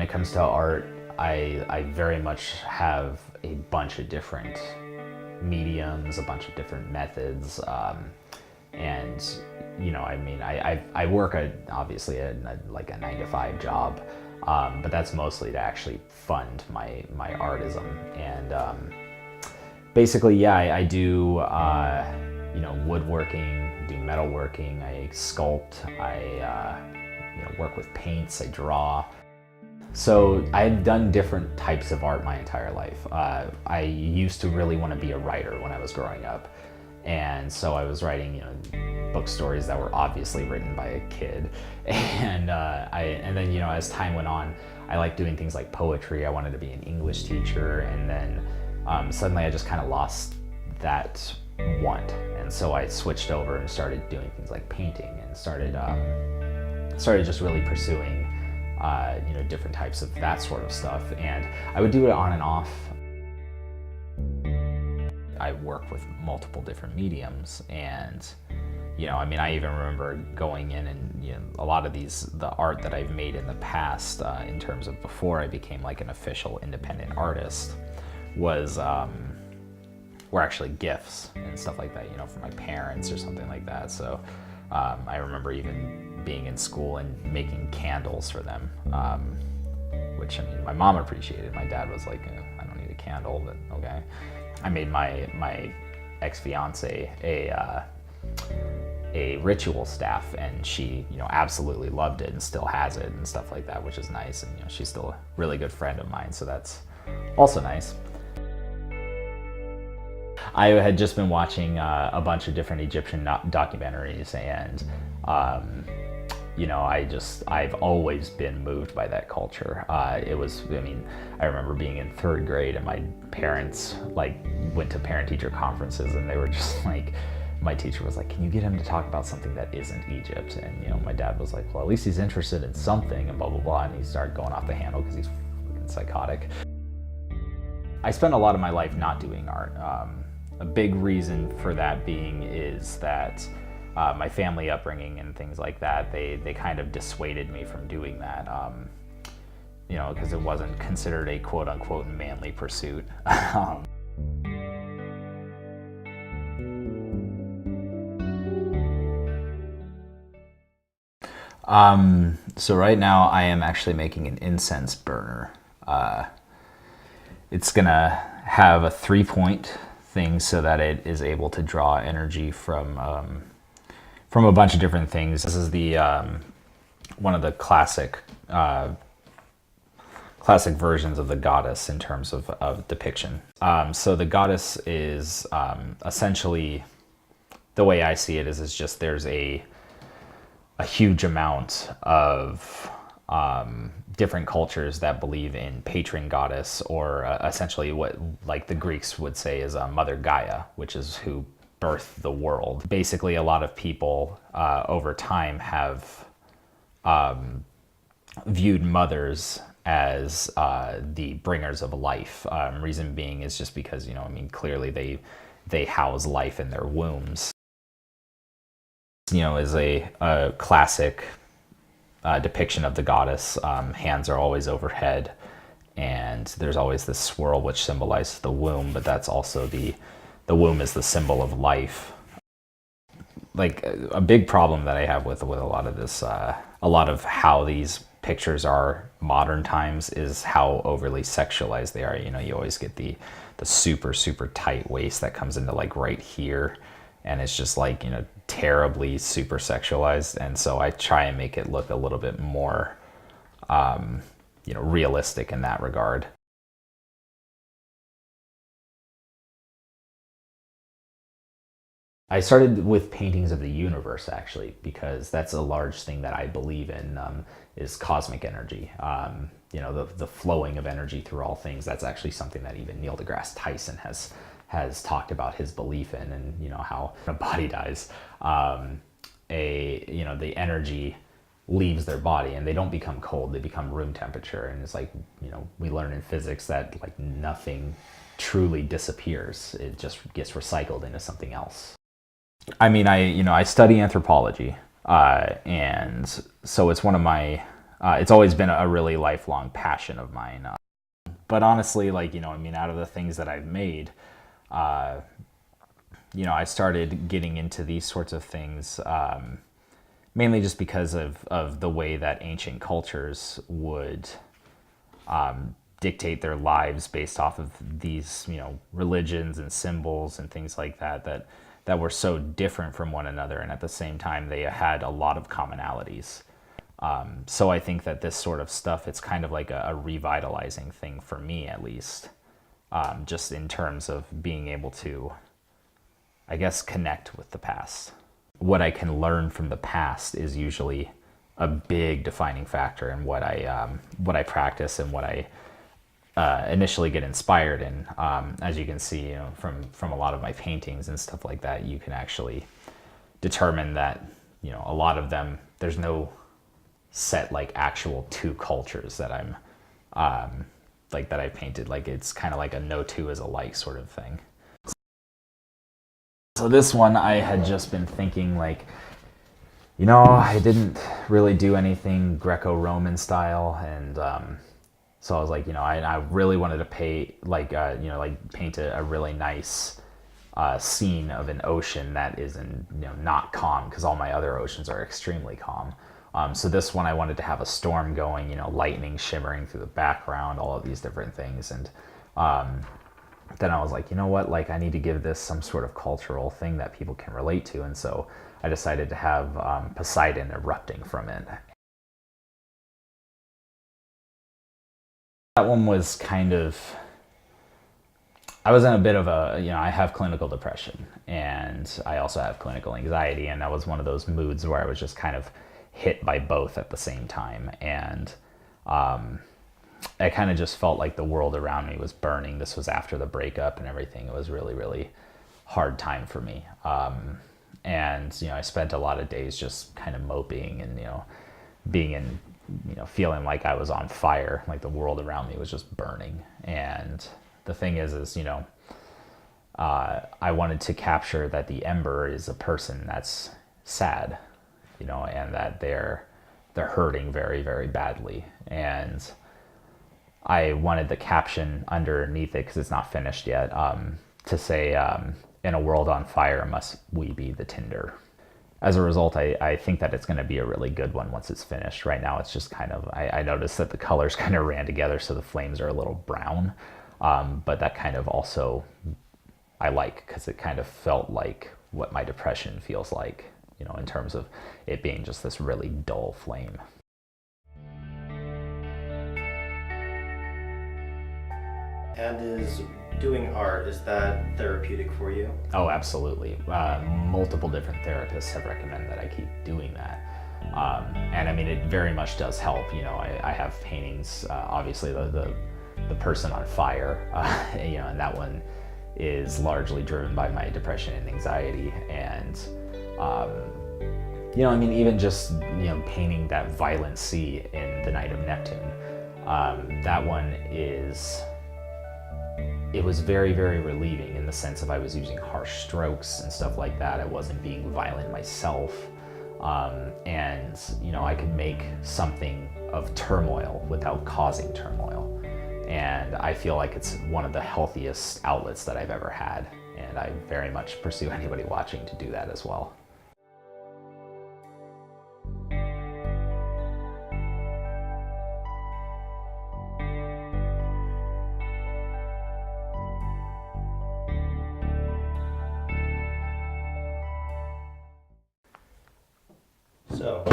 it comes to art, I very much have a bunch of different mediums, a bunch of different methods, and I mean, I work obviously like a 9-to-5 job, but that's mostly to actually fund my artism. And basically, yeah, I do woodworking, do metalworking, I sculpt, I work with paints, I draw. So I've done different types of art my entire life. I used to really want to be a writer when I was growing up. And so I was writing, book stories that were obviously written by a kid. And then, as time went on, I liked doing things like poetry. I wanted to be an English teacher. And then suddenly I just kind of lost that want. And so I switched over and started doing things like painting and started just really pursuing different types of that sort of stuff. And I would do it on and off. I work with multiple different mediums, and I even remember going in and a lot of the art that I've made in the past, in terms of before I became like an official independent artist, were actually gifts and stuff like that, for my parents or something like that. So I remember even being in school and making candles for them, which my mom appreciated. My dad was like, I don't need a candle, but okay. I made my ex-fiance a ritual staff, and she absolutely loved it and still has it and stuff like that, which is nice. And she's still a really good friend of mine, so that's also nice. I had just been watching a bunch of different Egyptian documentaries, and I've always been moved by that culture. I remember being in 3rd grade and my parents went to parent-teacher conferences, and they were just like, my teacher was like, can you get him to talk about something that isn't Egypt? And my dad was like, well, at least he's interested in something, and blah, blah, blah. And he started going off the handle because he's fucking psychotic. I spent a lot of my life not doing art. A big reason for that being is that my family upbringing and things like that, they kind of dissuaded me from doing that, because it wasn't considered a quote-unquote manly pursuit. So right now I am actually making an incense burner. It's gonna have a 3-point thing so that it is able to draw energy from a bunch of different things. This is the one of the classic versions of the goddess in terms of depiction. So the goddess is essentially, the way I see it is just there's a huge amount of different cultures that believe in patron goddess, or essentially what like the Greeks would say is Mother Gaia, which is who birthed the world. Basically, a lot of people over time have viewed mothers as the bringers of life. Reason being is just because, clearly they house life in their wombs. Is a classic depiction of the goddess. Hands are always overhead, and there's always this swirl which symbolizes the womb, but that's also the womb is the symbol of life. Like a big problem that I have with a lot of this, a lot of how these pictures are modern times, is how overly sexualized they are. You always get the super, super tight waist that comes into like right here, and it's just like, terribly super sexualized. And so I try and make it look a little bit more, realistic in that regard. I started with paintings of the universe, actually, because that's a large thing that I believe in, is cosmic energy. The flowing of energy through all things. That's actually something that even Neil deGrasse Tyson has talked about his belief in, and how a body dies, the energy leaves their body and they don't become cold, they become room temperature. And it's like, we learn in physics that like nothing truly disappears, it just gets recycled into something else. I study anthropology, and so it's one of my It's always been a really lifelong passion of mine. But honestly, like, I mean, out of the things that I've made, I started getting into these sorts of things mainly just because of the way that ancient cultures would dictate their lives based off of these, religions and symbols and things like that were so different from one another, and at the same time they had a lot of commonalities. So I think that this sort of stuff, it's kind of like a revitalizing thing for me, at least, just in terms of being able to, I guess, connect with the past. What I can learn from the past is usually a big defining factor in what I practice and what I initially get inspired in. As you can see, from a lot of my paintings and stuff like that, you can actually determine that, a lot of them, there's no set like actual two cultures that I'm like that I painted. Like, it's kind of like a no two is alike sort of thing. So this one, I had just been thinking, like, I didn't really do anything Greco-Roman style, and so I was like, I really wanted to paint like a really nice scene of an ocean that is not calm, because all my other oceans are extremely calm. So this one, I wanted to have a storm going, lightning shimmering through the background, all of these different things, and then I was like, like, I need to give this some sort of cultural thing that people can relate to. And so I decided to have Poseidon erupting from it. That one was kind of, I was in a bit of I have clinical depression, and I also have clinical anxiety. And that was one of those moods where I was just kind of hit by both at the same time. And I kind of just felt like the world around me was burning. This was after the breakup and everything. It was really, really hard time for me. And, I spent a lot of days just kind of moping and, being in, feeling like I was on fire, like the world around me was just burning. And the thing is, I wanted to capture that the ember is a person that's sad, and that they're hurting very, very badly. And I wanted the caption underneath it, because it's not finished yet, to say, in a world on fire, must we be the tinder. As a result, I think that it's going to be a really good one once it's finished. Right now, it's just kind of, I noticed that the colors kind of ran together, so the flames are a little brown. But that kind of also, I like, because it kind of felt like what my depression feels like, in terms of it being just this really dull flame. And is doing art, is that therapeutic for you? Oh, absolutely. Multiple different therapists have recommended that I keep doing that. And I mean, it very much does help. I have paintings, obviously the person on fire, and that one is largely driven by my depression and anxiety. And, I mean, even just, painting that violent sea in The Night of Neptune, that one it was very, very relieving, in the sense of I was using harsh strokes and stuff like that. I wasn't being violent myself. And, I could make something of turmoil without causing turmoil. And I feel like it's one of the healthiest outlets that I've ever had. And I very much pursue anybody watching to do that as well. So,